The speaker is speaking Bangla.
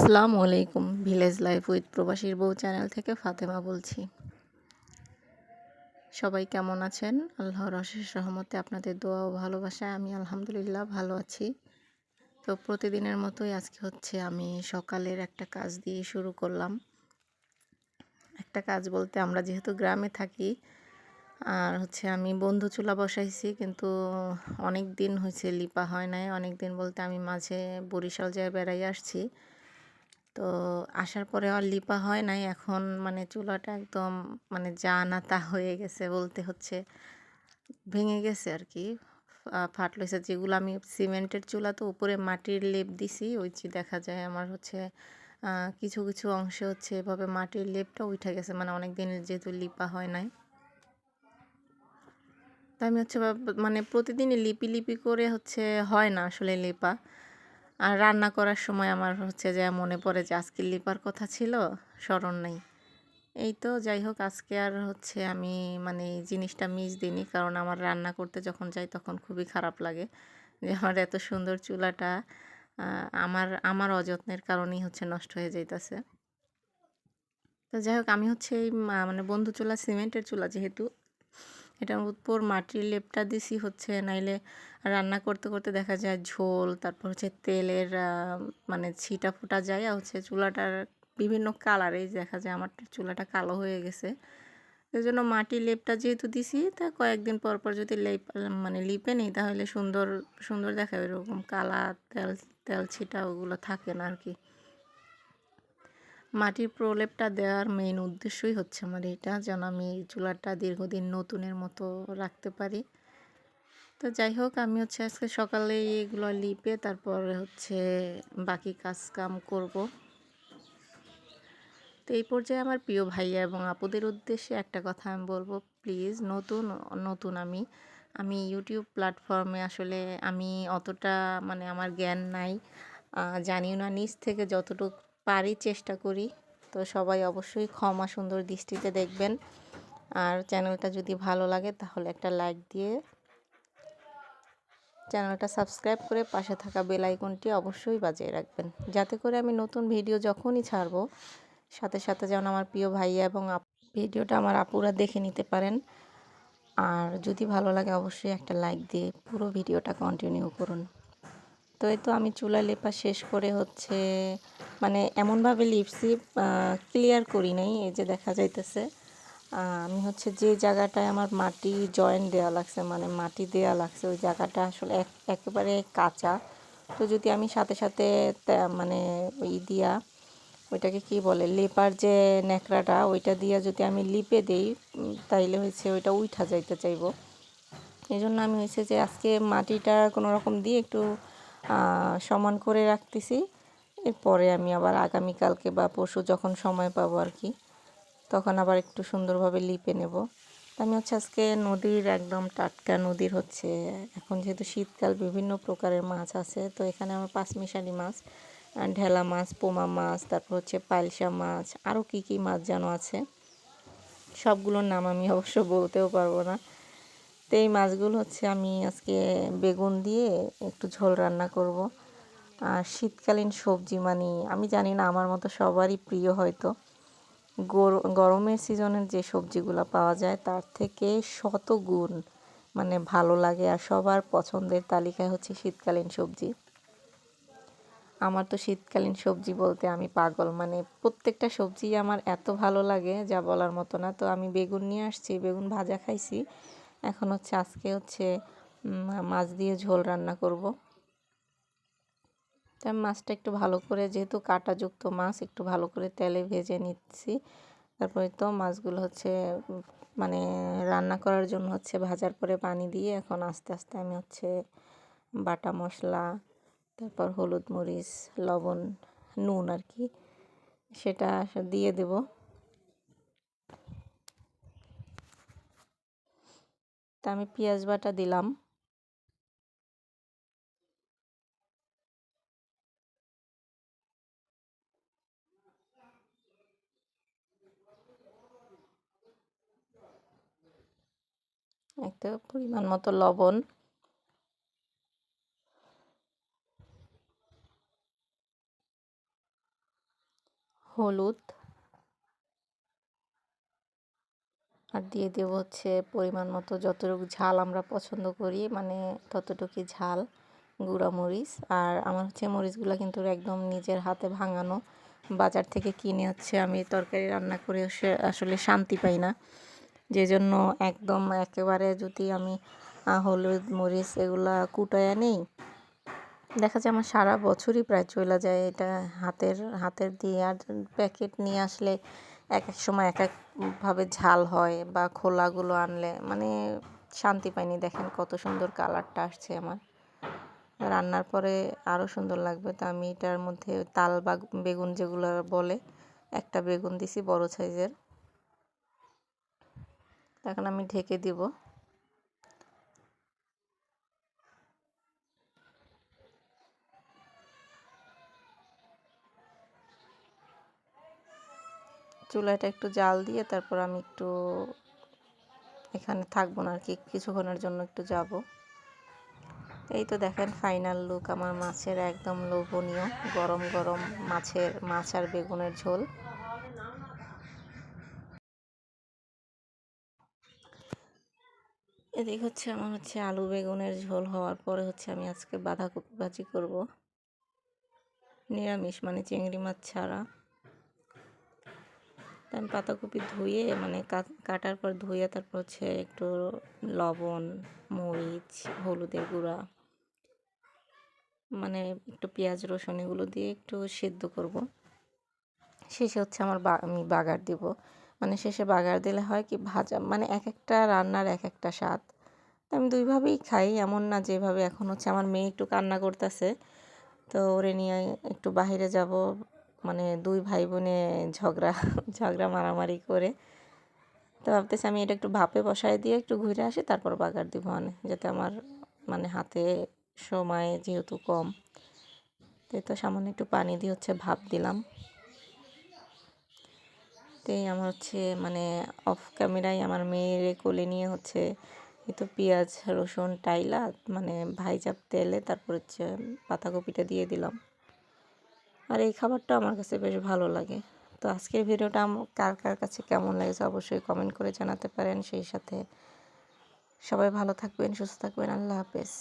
আসসালামু আলাইকুম। ভিলেজ লাইফ উইথ প্রবাসীর বউ চ্যানেল থেকে ফাতেমা বলছি। সবাই কেমন আছেন? আল্লাহর অশেষ রহমতে আপনাদের দোয়া ও ভালোবাসায় আমি আলহামদুলিল্লাহ ভালো আছি। তো প্রতিদিনের মতোই আজকে হচ্ছে আমি সকালের একটা কাজ দিয়ে শুরু করলাম। একটা কাজ বলতে আমরা যেহেতু গ্রামে থাকি আর হচ্ছে আমি বন্ধু চুলা বসাইছি, কিন্তু অনেক দিন হয়েছে লিপা হয় নাই। অনেক দিন বলতে আমি মাঝে বরিশাল যেয়ে বেড়াই আসছি, তো আসার পরে আর লিপা হয় নাই। এখন মানে চুলাটা একদম মানে যা না তা হয়ে গেছে, বলতে হচ্ছে ভেঙে গেছে আর কি, ফাটল হয়েছে। যেগুলো আমি সিমেন্টের চুলা, তো উপরে মাটির লেপ দিছি, ওই যে দেখা যায় আমার হচ্ছে কিছু কিছু অংশে হচ্ছে এভাবে মাটির লেপটা উঠে গেছে, মানে অনেক দিন যেহেতু লিপা হয় নাই। তাই আমি হচ্ছে মানে প্রতিদিনই লিপি লিপি করে হচ্ছে হয় না আসলে লিপা। আর রান্না করার সময় আমার হচ্ছে যে মনে পড়ে যে আজকে লিপার কথা ছিল, স্মরণ নেই। এই তো যাই হোক, আজকে আর হচ্ছে আমি মানে এই জিনিসটা মিস দিইনি, কারণ আমার রান্না করতে যখন যাই তখন খুবই খারাপ লাগে যে আমার এত সুন্দর চুলাটা আমার আমার অযত্নের কারণেই হচ্ছে নষ্ট হয়ে যাইতেছে। তো যাই হোক, আমি হচ্ছে এই মানে বন্ধু চুলা সিমেন্টের চুলা যেহেতু, এটার উপর মাটির লেপটা দিছি হচ্ছে, নাইলে রান্না করতে করতে দেখা যায় ঝোল, তারপর হচ্ছে তেলের মানে ছিটা ফুটা যায়, আর হচ্ছে চুলাটার বিভিন্ন কালারে দেখা যায় আমার চুলাটা কালো হয়ে গেছে। এই জন্য মাটির লেপটা যেহেতু দিছি, তা কয়েকদিন পর পর যদি লেপ মানে লিপে নিই তাহলে সুন্দর সুন্দর দেখাবে। এরকম কালা তেল তেল ছিটা ওগুলো থাকে না আর কি। মাটির প্রলেপটা দেওয়ার মেইন উদ্দেশ্যই হচ্ছে আমার এটা, যেন আমি এই চুলাটা দীর্ঘদিন নতুনের মতো রাখতে পারি। তো যাই হোক, আমি হচ্ছে আজকে সকালে এগুলো লিপে তারপরে হচ্ছে বাকি কাজ কাম করব। তো এই পর্যায়ে আমার প্রিয় ভাইয়া এবং আপুদের উদ্দেশ্যে একটা কথা আমি বলবো, প্লিজ নতুন নতুন আমি ইউটিউব প্ল্যাটফর্মে আসলে আমি অতটা মানে আমার জ্ঞান নাই, জানিও না। নিজ থেকে যতটুকু পারি চেষ্টা করি। তো সবাই অবশ্যই ক্ষমা সুন্দর দৃষ্টিতে দেখবেন। আর চ্যানেলটা যদি ভালো লাগে তাহলে একটা লাইক দিয়ে চ্যানেলটা সাবস্ক্রাইব করে পাশে থাকা বেল আইকনটি অবশ্যই বাজিয়ে রাখবেন, যাতে করে আমি নতুন ভিডিও যখনই ছাড়বো সাথে সাথে যেন আমার প্রিয় ভাইয়া এবং ভিডিওটা আমার আপুরা দেখে নিতে পারেন। আর যদি ভালো লাগে অবশ্যই একটা লাইক দিয়ে পুরো ভিডিওটা কন্টিনিউ করুন। তো এই তো আমি চুলা লেপা শেষ করে হচ্ছে মানে এমনভাবে লিপসি ক্লিয়ার করি নাই, এই যে দেখা যাইতেছে আমি হচ্ছে যে জায়গাটায় আমার মাটি জয়েন্ট দেওয়া লাগছে, মানে মাটি দেওয়া লাগছে, ওই জায়গাটা আসলে একেবারে কাঁচা। তো যদি আমি সাথে সাথে মানে ওই দিয়া ওইটাকে কি বলে, লেপার যে ন্যাকড়াটা ওইটা দিয়া যদি আমি লিপে দেই তাইলে হয়েছে ওইটা উঠা যাইতে চাইবো। এই জন্য আমি হয়েছে যে আজকে মাটিটা কোনো রকম দিয়ে একটু সমান করে রাখতেছি। এরপরে আমি আবার আগামীকালকে বা পরশু যখন সময় পাবো আর কি, তখন আবার একটু সুন্দরভাবে লিপে নেব। আমি হচ্ছে আজকে নদীর একদম টাটকা নদীর হচ্ছে, এখন যেহেতু শীতকাল বিভিন্ন প্রকারের মাছ আছে, তো এখানে আমার পাঁচমিশালি মাছ, ঢেলা মাছ, পোমা মাছ, তারপর হচ্ছে পাইলসা মাছ, আরও কী কী মাছ যেন আছে, সবগুলোর নাম আমি অবশ্য বলতেও পারবো না। তো এই মাছগুলো হচ্ছে আমি আজকে বেগুন দিয়ে একটু ঝোল রান্না করব। আর শীতকালীন সবজি মানে আমি জানি না আমার মতো সবারই প্রিয় হয়তো। গরমের সিজনের যে সবজিগুলো পাওয়া যায় তার থেকে শত গুণ মানে ভালো লাগে, আর সবার পছন্দের তালিকায় হচ্ছে শীতকালীন সবজি। আমার তো শীতকালীন সবজি বলতে আমি পাগল, মানে প্রত্যেকটা সবজি আমার এত ভালো লাগে যা বলার মতো না। তো আমি বেগুন নিয়ে আসছি, বেগুন ভাজা খাইছি, এখন হচ্ছে আজকে হচ্ছে মাছ দিয়ে ঝোল রান্না করব। তো আমি মাছটা একটু ভালো করে, যেহেতু কাঁটাযুক্ত মাছ, একটু ভালো করে তেলে ভেজে নিচ্ছি। তারপরে তো মাছগুলো হচ্ছে মানে রান্না করার জন্য হচ্ছে ভাজার পরে পানি দিয়ে এখন আস্তে আস্তে আমি হচ্ছে বাটা মশলা, তারপর হলুদ মরিচ লবণ নুন আর কি, সেটা দিয়ে দেব। তা আমি পেঁয়াজ বাটা দিলাম, একটা পরিমাণ মতো লবণ, হলুদ, আর দিয়ে দেব হচ্ছে পরিমাণ মতো যতটুকু ঝাল আমরা পছন্দ করি, মানে ততটুকুই ঝাল, গুঁড়া মরিচ। আর আমার হচ্ছে মরিচগুলো কিন্তু একদম নিজের হাতে ভাঙানো, বাজার থেকে কিনে হচ্ছে আমি তরকারি রান্না করে আসলে শান্তি পাই না। যে জন্য একদম একেবারে যদি আমি হলুদ মরিচ এগুলা কুটায়া নেই, দেখা যায় আমার সারা বছরই প্রায় চলে যায় এটা হাতের দিয়ে। আর প্যাকেট নিয়ে আসলে এক এক সময় এক একভাবে ঝাল হয়, বা খোলাগুলো আনলে মানে শান্তি পাইনি। দেখেন কত সুন্দর কালারটা আসছে আমার, রান্নার পরে আরও সুন্দর লাগবে। তো আমি এটার মধ্যে তাল বা বেগুন যেগুলো বলে, একটা বেগুন দিছি বড় সাইজের। এখন আমি ঢেকে দিব। চুলাটা একটু জাল দিয়ে তারপর আমি একটু এখানে থাকবো না আর কি, কিছুক্ষণের জন্য একটু যাব। এই তো দেখেন ফাইনাল লুক আমার মাছের, একদম লোভনীয় গরম গরম মাছ আর বেগুনের ঝোল। এদিকে হচ্ছে আমার হচ্ছে আলু বেগুনের ঝোল হওয়ার পরে হচ্ছে আমি আজকে বাঁধাকপি ভাজি করব, নিরামিষ মানে চিংড়ি মাছ ছাড়া। আমি পাতাকপি ধুয়ে মানে কাটার পর ধুয়ে তারপর হচ্ছে একটু লবণ, মরিচ, হলুদের গুঁড়া, মানে একটু পেঁয়াজ রসুন এগুলো দিয়ে একটু সেদ্ধ করব। শেষে হচ্ছে আমি বাগার দিব। মানে শেষে বাগার দিলে হয় কি, ভাজা মানে এক একটা রান্নার এক একটা স্বাদ। আমি দুইভাবেই খাই, এমন না যেভাবে। এখন হচ্ছে আমার মেয়ে একটু কান্না করতেছে, তো ওরে নিয়ে একটু বাইরে যাব, মানে দুই ভাই বোনে ঝগড়া ঝগড়া মারামারি করে। তো ভাবতেছি আমি এটা একটু ভাপে বসায় দিয়ে একটু ঘুরে আসি, তারপর বাগার দিব, মানে যাতে আমার মানে হাতে সময় যেহেতু কম, তো সামান্য একটু পানি দিয়ে হচ্ছে ভাপ দিলাম। তাই আমার হচ্ছে মানে অফ ক্যামেরায় আমার মেয়েরে কোলে নিয়ে হচ্ছে এই তো পেঁয়াজ রসুন টাইলা মানে ভাইজা তেলে তারপর হচ্ছে পাতাকপিটা দিয়ে দিলাম। আর এই খাবারটা আমার কাছে বেশ ভালো লাগে। তো আজকের ভিডিওটা কার কার কাছে কেমন লেগেছে অবশ্যই কমেন্ট করে জানাতে পারেন। সেই সাথে সবাই ভালো থাকবেন, সুস্থ থাকবেন। আল্লাহ হাফেজ।